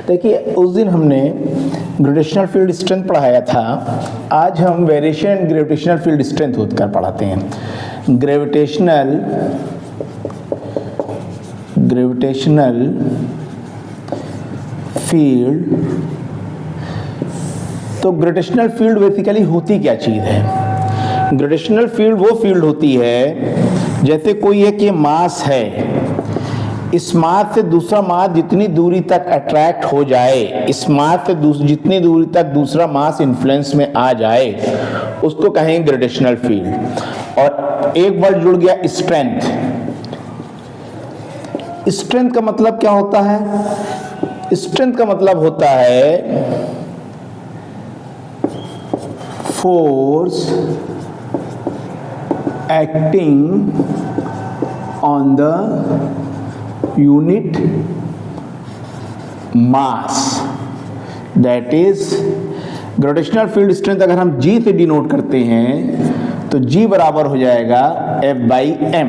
देखिए उस दिन हमने ग्रेविटेशनल फील्ड स्ट्रेंथ पढ़ाया था, आज हम variation and gravitational field strength होकर पढ़ाते हैं। ग्रेविटेशनल फील्ड, तो ग्रेविटेशनल फील्ड बेसिकली होती क्या चीज़ है? ग्रेविटेशनल फील्ड वो फील्ड होती है जैसे कोई एक ये मास है, इस मास से दूसरा मास जितनी दूरी तक अट्रैक्ट हो जाए, इस मास से जितनी दूरी तक दूसरा मास इन्फ्लुएंस में आ जाए, उसको कहेंगे ग्रेविटेशनल फील्ड। और एक वर्ड जुड़ गया स्ट्रेंथ। स्ट्रेंथ का मतलब क्या होता है? स्ट्रेंथ का मतलब होता है force acting on the unit mass, that is gravitational field strength. अगर हम G से डिनोट करते हैं तो G बराबर हो जाएगा F/m।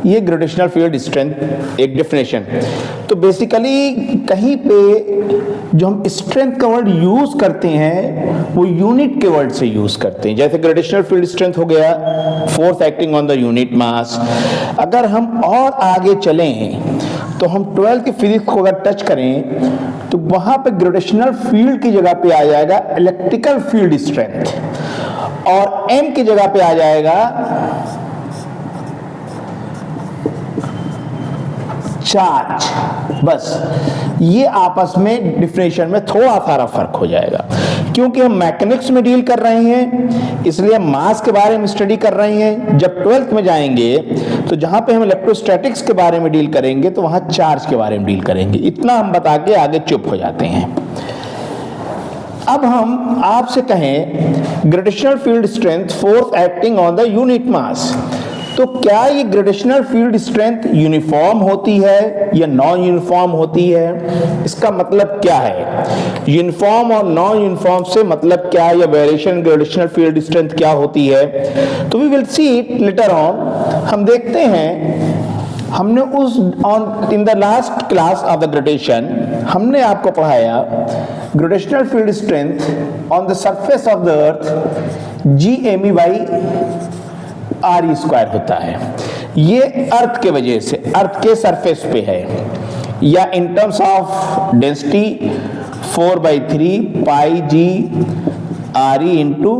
ये ग्रेविटेशनल फील्ड स्ट्रेंथ एक डेफिनेशन। तो बेसिकली कहीं पे जो हम स्ट्रेंथ का वर्ड यूज करते हैं वो यूनिट के वर्ड से यूज करते हैं। जैसे ग्रेविटेशनल फील्ड स्ट्रेंथ हो गया force acting on the unit मास। अगर हम और आगे चलें तो हम 12th की फिजिक्स को अगर टच करें तो वहां पे ग्रेविटेशनल फील्ड की जगह पे आ जाएगा इलेक्ट्रिकल फील्ड स्ट्रेंथ, और M की जगह पे आ जाएगा चार्ज। बस ये आपस में डिफिनेशन में थोड़ा सारा फर्क हो जाएगा, क्योंकि हम मैकेनिक्स में डील कर रहे हैं इसलिए हम मास के बारे में स्टडी कर रहे हैं। जब 12th में जाएंगे तो जहां पे हम इलेक्ट्रोस्टैटिक्स के बारे में डील करेंगे तो वहां चार्ज के बारे में डील करेंगे। इतना हम बता के आगे चुप हो जाते हैं। अब हम आपसे कहें gravitational field strength force acting on the unit मास, तो क्या ये ग्रेविटेशनल फील्ड स्ट्रेंथ यूनिफॉर्म होती है या नॉन यूनिफॉर्म होती है? इसका मतलब क्या है? यूनिफॉर्म और नॉन यूनिफॉर्म से मतलब क्या है, या वेरिएशन ग्रेविटेशनल फील्ड स्ट्रेंथ क्या होती है? तो we will see it later on. हम देखते हैं, हमने उस in the last class of the gravitation हमने आपको पढ़ाया gravitational field strength on the surface of the earth G_me/r² होता है। ये अर्थ के वजह से, अर्थ के सरफेस पे है, या इन terms of density 4/3 πg_re into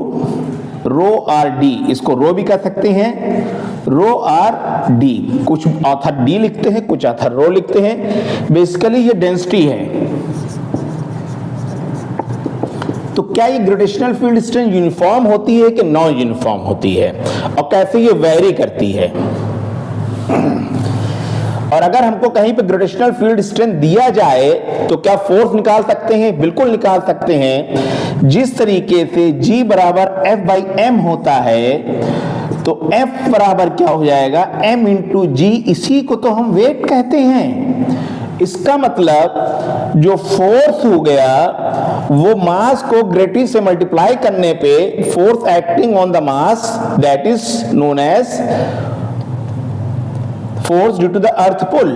ρ/r_d। इसको रो भी कह सकते हैं, ρ/r_d। कुछ ऑथर d लिखते हैं, कुछ ऑथर रो लिखते हैं। बेसिकली ये डेंसिटी है। तो क्या ये ग्रेविटेशनल फील्ड स्ट्रेंथ यूनिफॉर्म होती है कि नॉन यूनिफॉर्म होती है, और कैसे ये वेरी करती है? और अगर हमको कहीं पे ग्रेविटेशनल फील्ड स्ट्रेंथ दिया जाए तो क्या फोर्स निकाल सकते हैं? बिल्कुल निकाल सकते हैं। जिस तरीके से G बराबर F/m होता है तो F बराबर क्या हो जाएगा? m into G। इसी को तो हम वेट कहते हैं। इसका मतलब जो फोर्स हो गया वो मास को ग्रेविटी से मल्टीप्लाई करने पे force acting on the mass, that is known as force due to the earth pull.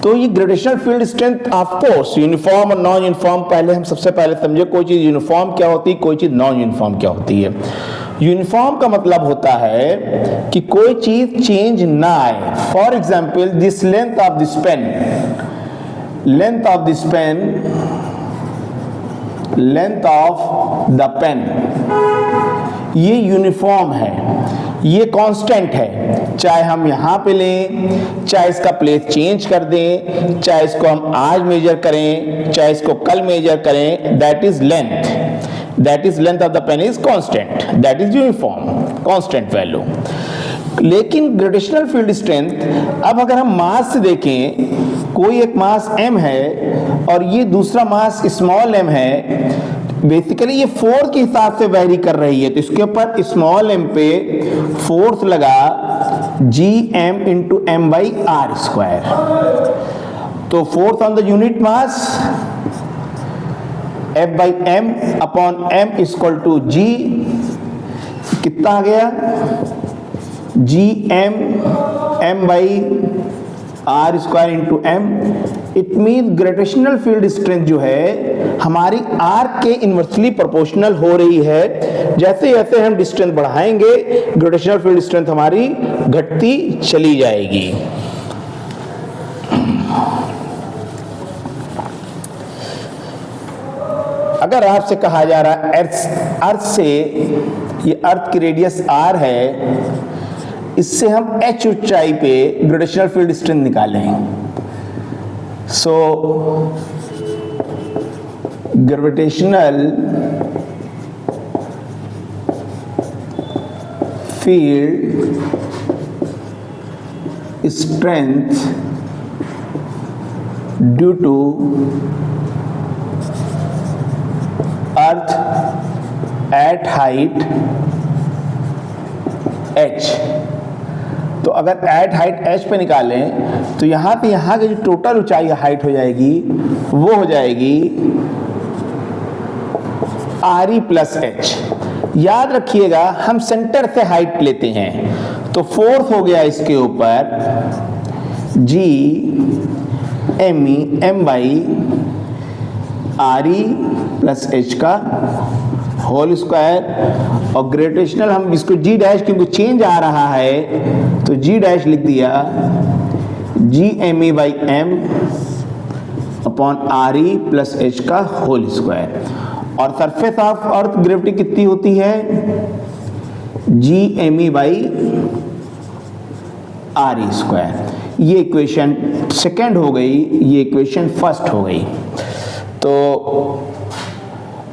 तो ये gravitational field strength of course uniform और नॉन यूनिफॉर्म, पहले हम सबसे पहले समझे कोई चीज यूनिफॉर्म क्या होती है, कोई चीज नॉन यूनिफॉर्म क्या होती है। यूनिफॉर्म का मतलब होता है कि कोई चीज चेंज ना आए। For example this length of this pen, length of this pen, length of the pen, ये यूनिफॉर्म है, ये कांस्टेंट है। चाहे हम यहां पे लें, चाहे इसका प्लेस चेंज कर दें, चाहे इसको हम आज मेजर करें, चाहे इसको कल मेजर करें, that is length. That is length of the pen is constant, that is uniform, constant value। लेकिन ग्रेविटेशनल फील्ड स्ट्रेंथ, अब अगर हम मास से देखें, कोई एक मास m है और ये दूसरा मास स्मॉल m है, बेसिकली ये फोर्स के हिसाब से वेरी कर रही है। तो इसके ऊपर स्मॉल m पे फोर्स लगा Gm इंटू m/r²। तो force on the unit mass F/m upon m equal to G, कितना आ गया? Gm m/r² into m it mean gravitational field strength जो है हमारी आर्क के इनवर्सली प्रोपोर्शनल हो रही है। जैसे जैसे हम डिस्टेंस बढ़ाएंगे ग्रेविटेशनल फील्ड स्ट्रेंथ हमारी घटती चली जाएगी। अगर आपसे कहा जा रहा है अर्थ से, ये अर्थ की रेडियस r है, इससे हम h ऊंचाई पे ग्रेविटेशनल फील्ड स्ट्रेंथ निकालें। So gravitational field strength due to earth at height h। तो अगर एट हाइट h पे निकालें तो यहाँ पे यहाँ की जो टोटल ऊंचाई हाइट हो जाएगी वो हो जाएगी re प्लस h। याद रखिएगा हम सेंटर से हाइट लेते हैं, तो फोर्स हो गया इसके ऊपर g m by re plus h का होल स्क्वायर। और ग्रेविटेशनल हम इसको g डैश क्योंकि चेंज आ रहा है तो g डैश लिख दिया g m by m upon re plus h का होल स्क्वायर। और सरफेस ऑफ अर्थ ग्रेविटी कितनी होती है g m by re square. ये इक्वेशन सेकेंड हो गई, ये इक्वेशन फर्स्ट हो गई। तो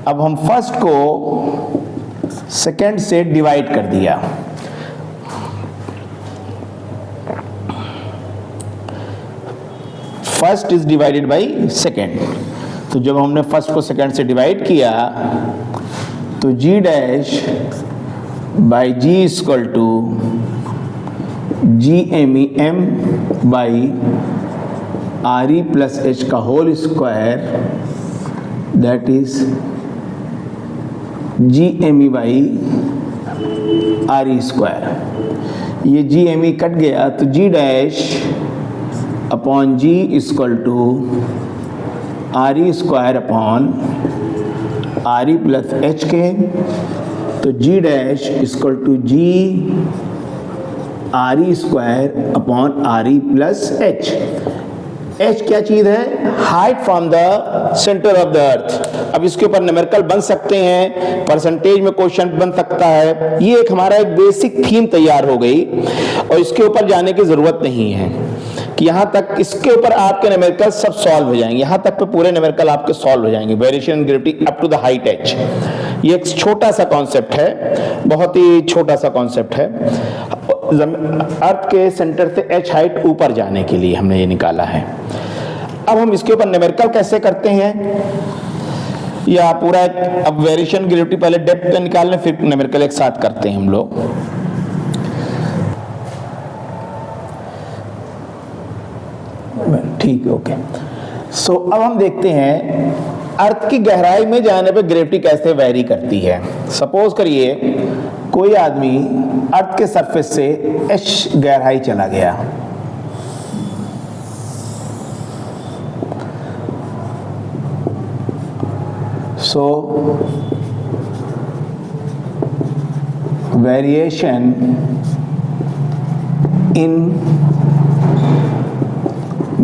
अब हम फर्स्ट को सेकेंड से डिवाइड कर दिया। First is divided by second. तो जब हमने फर्स्ट को सेकेंड से डिवाइड किया तो g dash by g equal to g m by re plus h का whole square, that is g m by re square. ये g m कट गया तो g dash upon g equal to re square upon re plus h के, तो g dash equal to g re square upon re plus h। h क्या चीज है? Height from the centre of the earth. अब इसके ऊपर numerical बन सकते हैं, परसेंटेज में क्वेश्चन बन सकता है। ये एक हमारा एक बेसिक थीम तैयार हो गई और इसके ऊपर जाने की जरूरत नहीं है कि यहाँ तक इसके ऊपर आपके न्यूमेरिकल सब सॉल्व हो जाएंगे। यहाँ तक पे पूरे न्यूमेरिकल आपके सॉल्व हो जाएंगे, variation in gravity up to the height h। ये एक छोटा सा कॉन्सेप्ट है, बहुत ही छोटा सा कॉन्सेप्ट है। अर्थ के सेंटर से h हाइट ऊपर जाने के लिए हमने ये निकाला है। अब हम इसके ऊपर न्यूमेरिकल कैसे करते हैं या पूरा अब वेरिएशन ग्रेविटी पहले डेप्थ का निकालने फिर न्यूमेरिकल एक साथ करते हैं हम लोग। ठीक है, ओके। सो अब हम देखते हैं अर्थ की गहराई में जाने पे ग्रेविटी कैसे वैरी करती है। सपोज करिए कोई आदमी अर्थ के सरफेस से h गहराई चला गया, सो variation in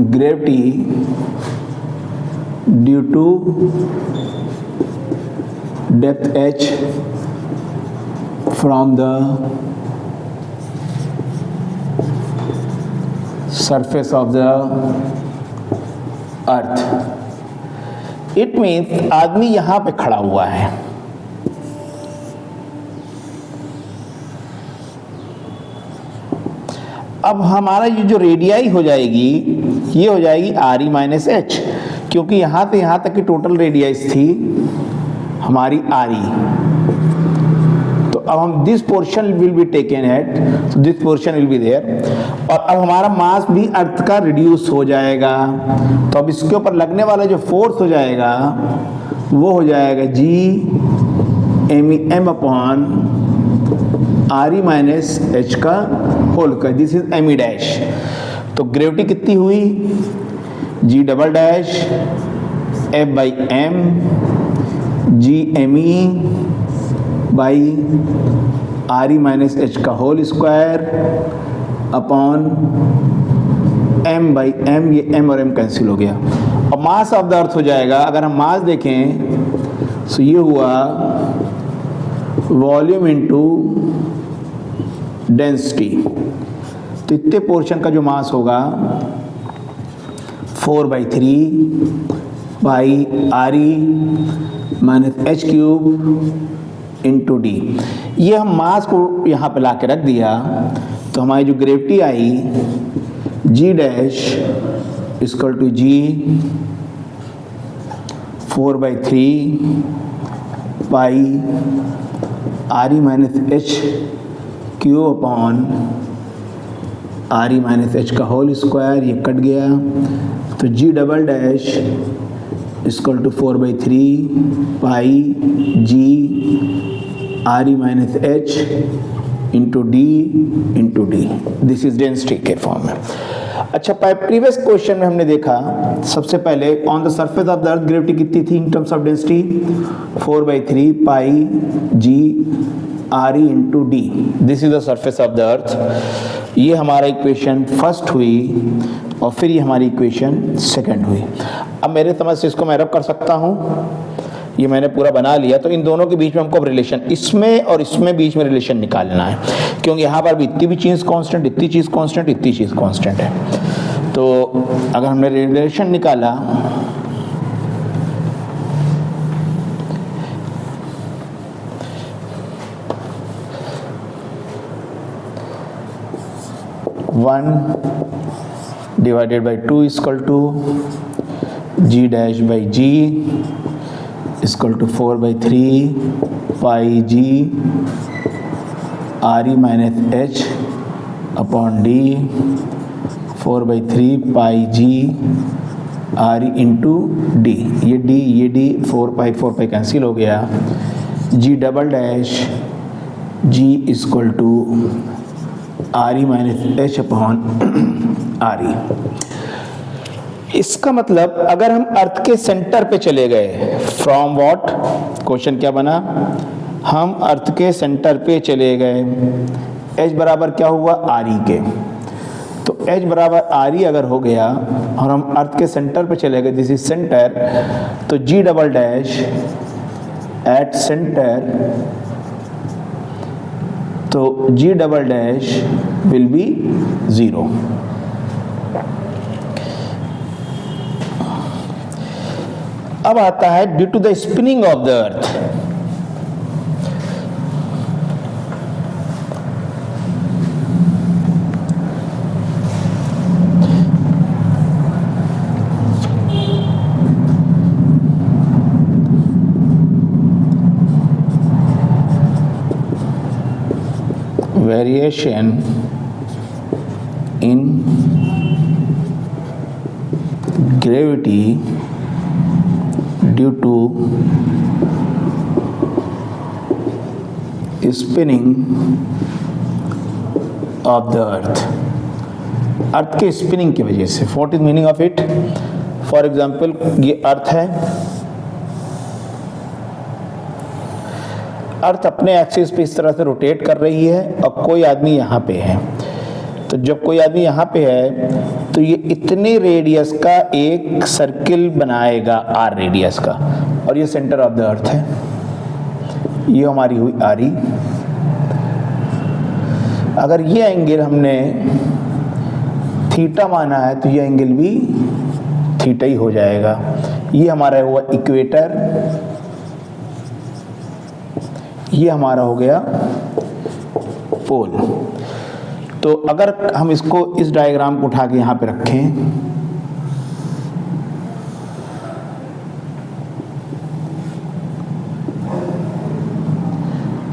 gravity due to depth h from the surface of the earth। It means आदमी यहाँ पे खड़ा हुआ है, अब हमारा ये जो रेडियाई हो जाएगी ये हो जाएगी re माइनस एच, क्योंकि यहाँ से यहाँ तक की टोटल रेडियाइस थी हमारी re। तो अब हम this portion will be taken at, तो this portion will be there. और अब हमारा मास भी अर्थ का रिड्यूस हो जाएगा, तो अब इसके ऊपर लगने वाला जो फोर्स हो जाएगा वो हो जाएगा g m upon re minus H का होल का, दिस इज m डैश। तो ग्रेविटी कितनी हुई? G double dash F by M G M E by R E minus H का whole square upon M by M, ये M और M cancel हो गया। अब मास ऑफ द अर्थ हो जाएगा, अगर हम मास देखें तो ये हुआ वॉल्यूम इनटू डेंसिटी। तो इतने पोर्शन का जो मास होगा 4/3 by R E minus H cube into D. ये हम मास को यहाँ पे ला के रख दिया तो हमारी जो ग्रेविटी आई G dash equal to G 4/3 pi R E minus H cube upon R E minus H का होल स्क्वायर, ये कट गया तो G double dash equal to 4/3 pi G R E minus H into D. This is density के form में। अच्छा, previous question में हमने देखा सबसे पहले on the surface of the earth gravity कितनी थी in terms of density 4/3 pi G R E into D. This is the surface of the earth. ये हमारा इक्वेशन फर्स्ट हुई और फिर ये हमारी इक्वेशन सेकंड हुई। अब मेरे समझ से इसको मैं रब कर सकता हूँ, ये मैंने पूरा बना लिया। तो इन दोनों के बीच में हमको रिलेशन, इसमें और इसमें बीच में रिलेशन निकालना है, क्योंकि यहाँ पर भी इतनी भी चीज़ कांस्टेंट, इतनी चीज़ कांस्टेंट, इतनी चीज़ कांस्टेंट है। तो अगर हमने रिलेशन निकाला one divided by 2 equal to G dash by G equal to 4/3 pi G R E minus H upon D 4/3 pi G R E into D. ये डी 4 पाई कैंसिल हो गया। G double dash G equal to R E minus H upon R E. इसका मतलब अगर हम अर्थ के centre पे चले गए, फ्रॉम व्हाट, क्वेश्चन क्या बना, हम अर्थ के सेंटर पे चले गए, एच बराबर क्या हुआ आर ई के। तो एच बराबर आर ई अगर हो गया और हम अर्थ के सेंटर पे चले गए, दिस इज सेंटर, तो G double dash at centre, तो G double dash will be 0। अब आता है due to the spinning of the earth. Variation in gravity due to spinning of the earth के स्पिनिंग की वजह से। What is meaning of it? For example, ये earth है, अर्थ अपने एक्सिस पे इस तरह से रोटेट कर रही है और कोई आदमी यहाँ पे है। तो जब कोई आदमी यहाँ पे है तो ये इतने रेडियस का एक सर्किल बनाएगा, आर रेडियस का, और ये सेंटर ऑफ द अर्थ है। ये हमारी हुई आर ई। अगर ये एंगल हमने थीटा माना है तो ये एंगल भी थीटा ही हो जाएगा। ये हमारा हुआ इक्वेटर, ये हमारा हो गया पोल। तो अगर हम इसको, इस डायग्राम को उठा के यहाँ पे रखें,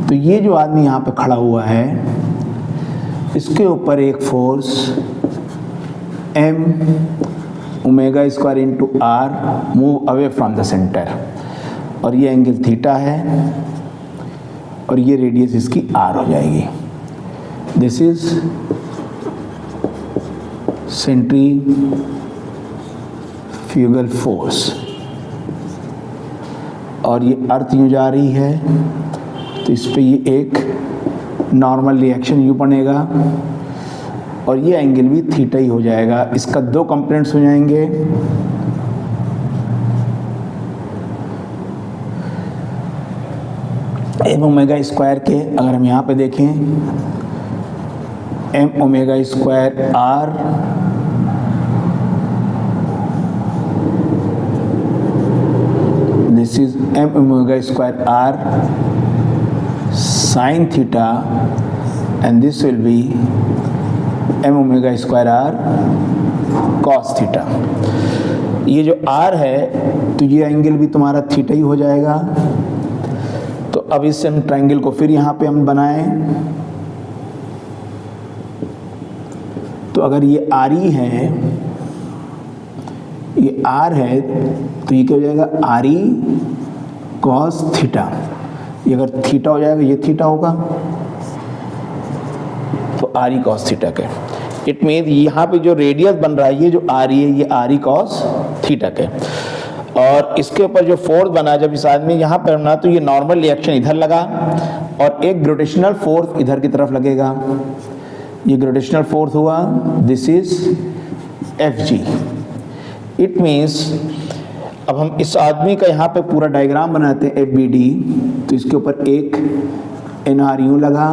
तो ये जो आदमी यहाँ पे खड़ा हुआ है, इसके ऊपर एक force m omega square into R move away from the centre, और ये एंगल थीटा है और ये रेडियस इसकी r हो जाएगी। दिस इज सेंट्रीफ्यूगल फोर्स, और ये अर्थ यूँ जा रही है तो इस पे ये एक नॉर्मल रिएक्शन यू बनेगा और ये एंगल भी थीटा ही हो जाएगा। इसका दो कंपोनेंट्स हो जाएंगे, एम ओमेगा स्क्वायर के। अगर हम यहाँ पे देखें M omega square R this is M omega square R sine theta and this will be M omega square R cos theta. ये जो आर है तो ये एंगल भी तुम्हारा थीटा ही हो जाएगा। तो अब इस ट्रायंगल को फिर यहाँ पे हम बनाएं तो अगर ये आर ई है, ये आर है तो ये क्या हो जाएगा आर ई कॉस थीटा। ये अगर थीटा हो जाएगा ये थीटा होगा तो आर ई कॉस थीटा के। इट मीन यहाँ पे जो रेडियस बन रहा है ये जो आर ई है ये आर ई कॉस थीटा के, और इसके ऊपर जो फोर्स बना जब इस आदमी यहाँ पर बना तो ये नॉर्मल रिएक्शन इधर लगा और एक ग्रेविटेशनल फोर्स इधर की तरफ लगेगा। ये ग्रेविटेशनल फोर्स हुआ, this is F G. It means अब हम इस आदमी का यहाँ पे पूरा डायग्राम बनाते हैं एफ बी डी, तो इसके ऊपर एक एन आर यूँ लगा,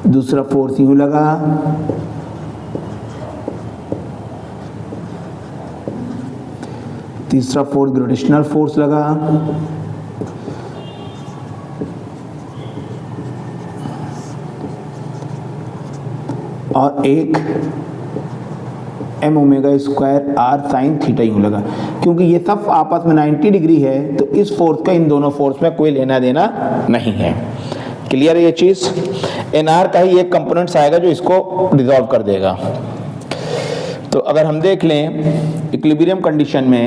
दूसरा फोर्स यूँ लगा, तीसरा फोर्स ग्रेविटेशनल फोर्स लगा, और एक M omega square R sine theta यूँ लगा। क्योंकि ये सब आपस में 90 डिग्री है तो इस फोर्स का इन दोनों फोर्स में कोई लेना देना नहीं है। क्लियर है ये चीज़? एन आर का ही एक कंपोनेंट्स आएगा जो इसको रिजॉल्व कर देगा। तो अगर हम देख लें इक्विलिब्रियम कंडीशन में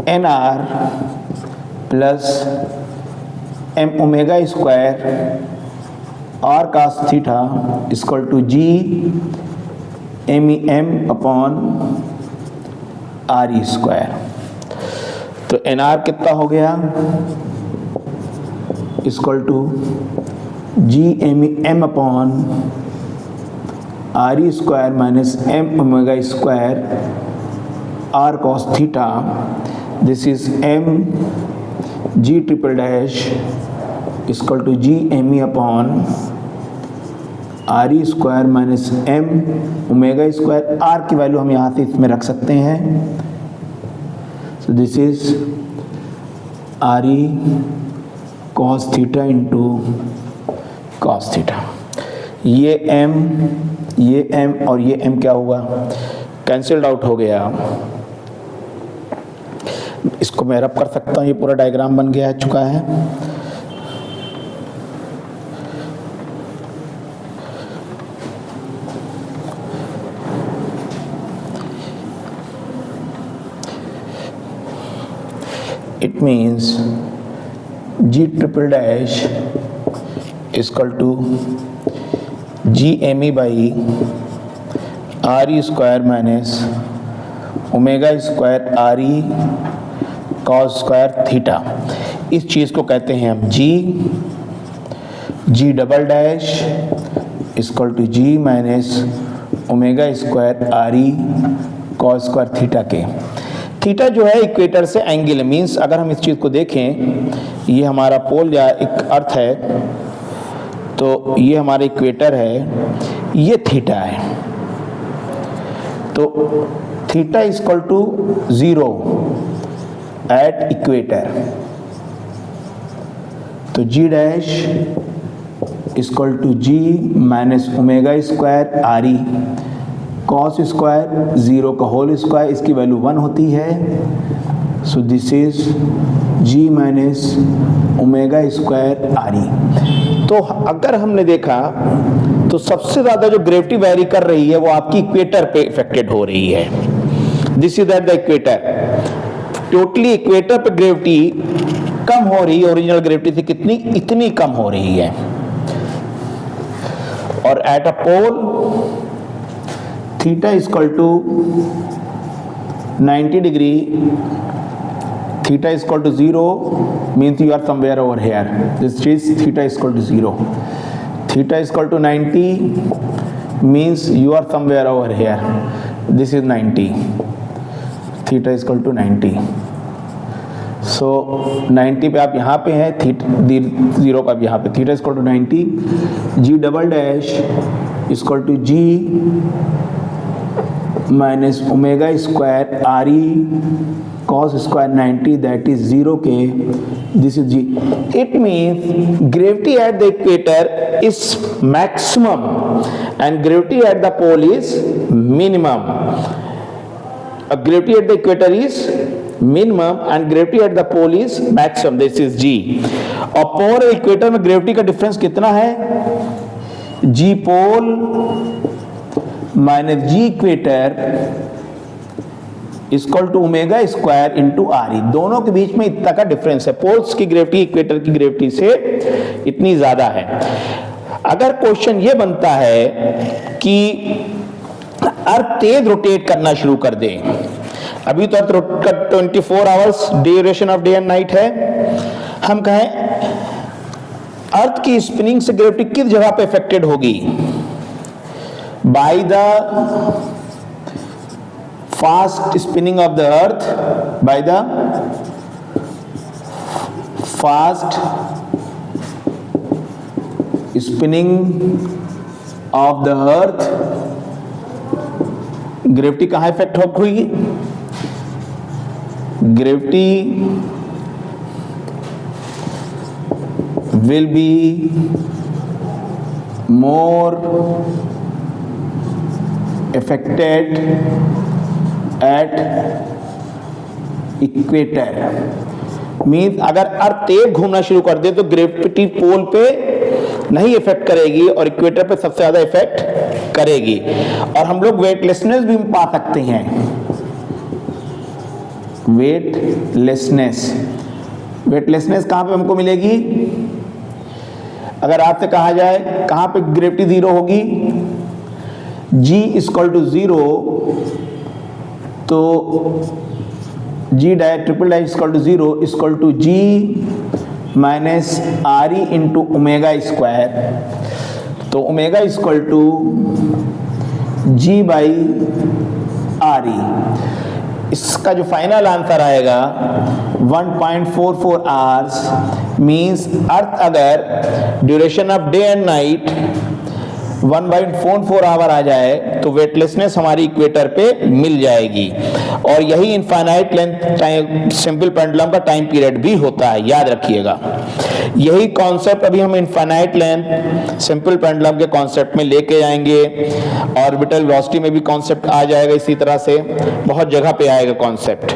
N R plus M omega square R cos theta equal to G M E M upon R E square. तो एन आर कितना हो गया equal to G M E M upon R E square minus M omega square R cos theta. This is M G triple dash equal to G M E upon R E square minus M omega square. R की value हम यहाँ से इसमें रख सकते हैं। सो this is are E cos theta into cos theta. ये M और ये एम क्या हुआ, कैंसिल्ड आउट हो गया। इसको मैं रब कर सकता हूँ, ये पूरा डायग्राम बन गया चुका है। It means G triple dash is equal to GME by RE square minus omega square R E cos square theta. इस चीज़ को कहते हैं हम G double dash equal to G minus omega square R E cos square theta के। Theta जो है equator से एंगल, मीन्स अगर हम इस चीज़ को देखें ये हमारा पोल या एक अर्थ है तो ये हमारा इक्वेटर है, ये थीटा है। तो theta equal to 0 at equator. तो G dash equal to G minus omega square R E cos square 0 का होल स्क्वायर, इसकी वैल्यू 1 होती है। So this is G minus omega square R E. तो अगर हमने देखा तो सबसे ज़्यादा जो ग्रेविटी वैरी कर रही है वो आपकी इक्वेटर पे इफेक्टेड हो रही है। This is at the equator. Totally equator पे ग्रेविटी कम हो रही है, ओरिजिनल ग्रेविटी से कितनी, इतनी कम हो रही है। और at a pole theta equal to 90 degree, theta is equal to 0 means you are somewhere over here. This is theta is equal to 0. Theta is equal to 90 means you are somewhere over here. This is 90. Theta is equal to 90. So 90 पे आप यहाँ पे हैं, 0 पे आप यहाँ पे. Theta is equal to 90. G double dash is equal to G minus omega square RE cos square 90, that is 0k. This is G. It means gravity at the equator is maximum and gravity at the pole is minimum. Gravity at the equator is minimum and gravity at the pole is maximum. This is G. और पोल और equator में gravity का difference कितना है? G pole minus G equator equal to omega square into R E. दोनों के बीच में इतना का डिफरेंस है. पोल्स की ग्रेविटी इक्वेटर की ग्रेविटी से इतनी ज्यादा है. अगर क्वेश्चन ये बनता है कि अर्थ तेज रोटेट करना शुरू कर दे, अभी तो अर्थ 24 hours duration of day and night है, हम कहें अर्थ की स्पिनिंग से ग्रेविटी किस जगह पे इफेक्टेड होगी? By the fast spinning of the earth, by the fast spinning of the earth, gravity कहाँ इफेक्ट होगी? Gravity will be more affected at equator. Means अगर अर्थ तेज घूमना शुरू कर दे तो ग्रेविटी पोल पे नहीं इफेक्ट करेगी और इक्वेटर पे सबसे ज्यादा इफेक्ट करेगी. और हम लोग वेटलेसनेस भी पा सकते हैं. वेटलेसनेस कहां पे हमको मिलेगी? अगर आपसे कहा जाए कहां पे ग्रेविटी जीरो होगी? G इक्वल टू 0, तो G dash triple dash equal to 0 equal to G minus R E into omega square. तो omega equal to G by R E. इसका जो फाइनल आंसर आएगा 1.44 आवर्स. मीन्स अर्थ अगर duration of day and night 1.44 hour आ जाए तो weightlessness हमारी equator पे मिल जाएगी. और यही infinite length time simple pendulum का टाइम पीरियड भी होता है, याद रखिएगा. यही कॉन्सेप्ट अभी हम इनफाइनाइट लेंथ सिंपल पेंडुलम के कॉन्सेप्ट में लेके जाएंगे. ऑर्बिटल वेलोसिटी में भी कॉन्सेप्ट आ जाएगा, इसी तरह से बहुत जगह पे आएगा कॉन्सेप्ट.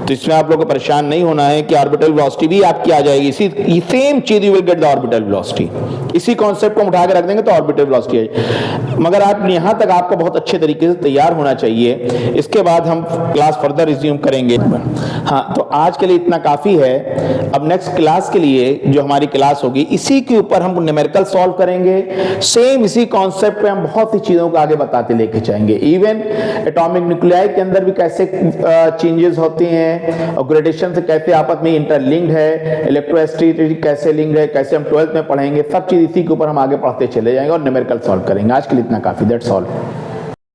तो इसमें आप लोगों को परेशान नहीं होना है कि ऑर्बिटल वेलोसिटी भी आपकी आ जाएगी. इसी सेम चीज you will get the orbital velocity. इसी कॉन्सेप्ट को उठा के रख देंगे तो ऑर्बिटल वेलोसिटी आएगी. मगर आप यहां तक आपको बहुत अच्छे तरीके से तैयार होना चाहिए. इसके बाद हम क्लास फर्दर रिज्यूम करेंगे. हाँ, तो आज के लिए इतना काफी है. अब नेक्स्ट क्लास के लिए जो हमारी क्लास होगी इसी के ऊपर हम न्यूमेरिकल सॉल्व करेंगे. सेम इसी कॉन्सेप्ट पे हम बहुत सी चीजों को आगे बताते लेके जाएंगे. इवन एटॉमिक न्यूक्लियाई के अंदर भी कैसे चेंजेस होती हैं और ग्रेडेशन से कैसे आपस में इंटरलिंक्ड है, इलेक्ट्रोस्टैटिसिटी कैसे लिंक्ड है, कैसे हम 12th में पढ़ेंगे. सब चीज इसी के ऊपर हम आगे पढ़ते चले जाएंगे और न्यूमेरिकल सॉल्व करेंगे. आज के लिए इतना काफी. That's all.